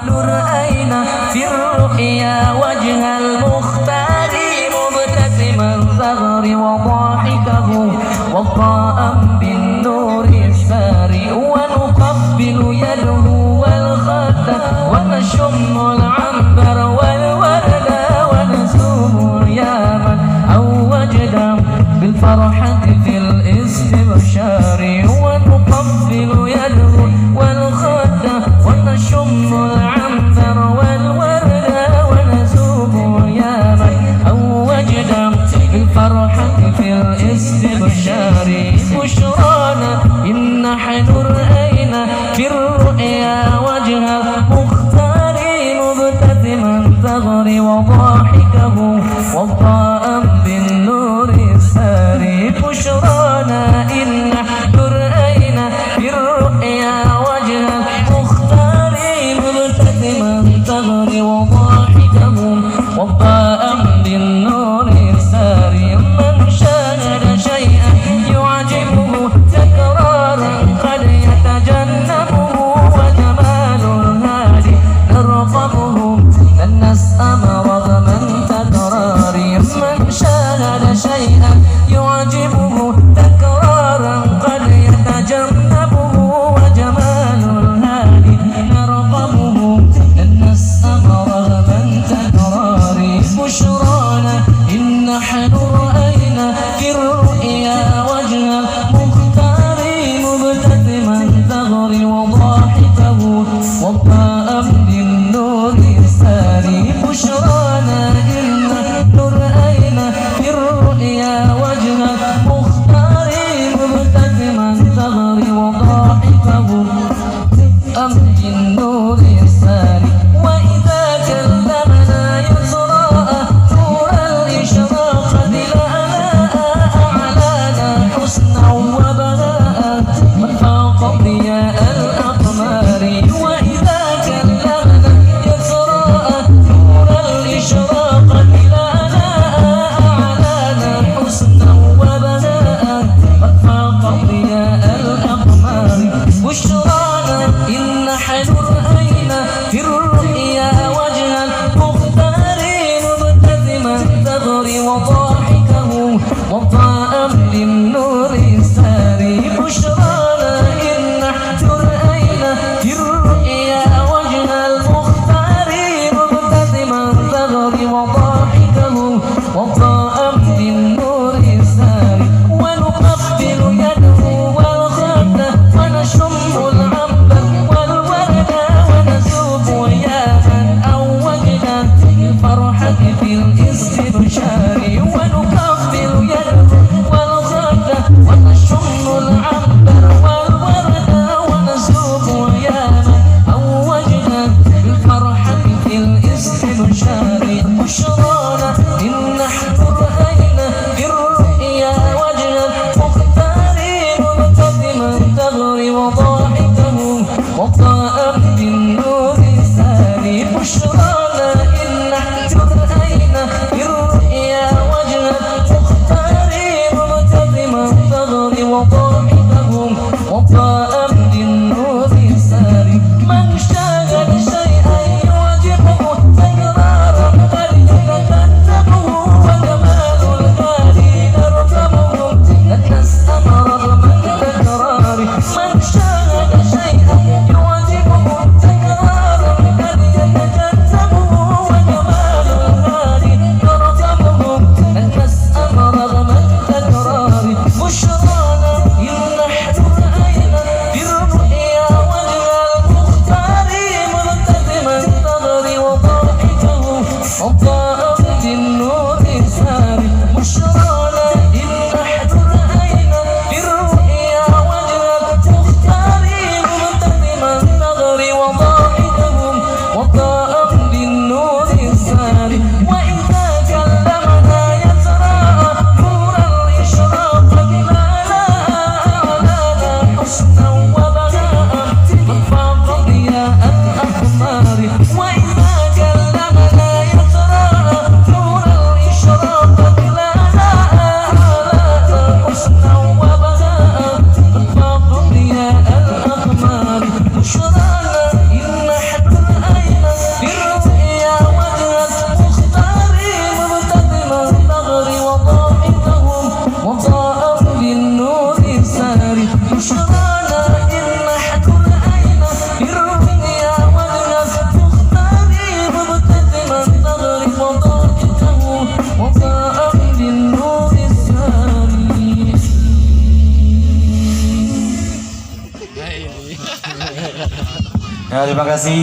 نور أين في الرؤيا وجه المختار مبتسما ثغر وضاحكه وضاء بالنور الساري ونقبل يده والخد ونشم العنبر والورد ونسوم يامن أو وجدا بالفرحة في الاستبشار ونقبل يده والخد ونشم العنبر والورد ونسوم يامن أو وجدا بالفرحة في الاستبشار بشرانا إن نحن رأينا في الرؤيا وجه المختار مبتسما ثغر وضاحكه وضاء بالنور الساري بشرانا إن نحن رأينا في الرؤيا وجه المختار مبتسما ثغر وضاحكه وضاء بالنور الساري من شاهد شيئا يعجبه تكرارا قد يتجنبه وجمال الهادي نرقبه لن نسأم رغما تكراري من شاهد شيئا يعجبه تكرارا قد يتجنبه وجمال الهادي نرقبه لن نسأم رغما تكراري بشرانا إن نحن رأينا في الرؤيا وجه المختار مبتسما ثغر وضاحكه وضاء بالنور الساري بشرانا إن نحن رأينا في الرؤيا وجه المختار مبتسما ثغر وضاحكه بالنور الساري وإذا كلمنا يسراء نور الإشراق دلاء أعلانا حسنا وبهاء من فاق ضياء الأقمار وإذا كلمنا Terima kasih.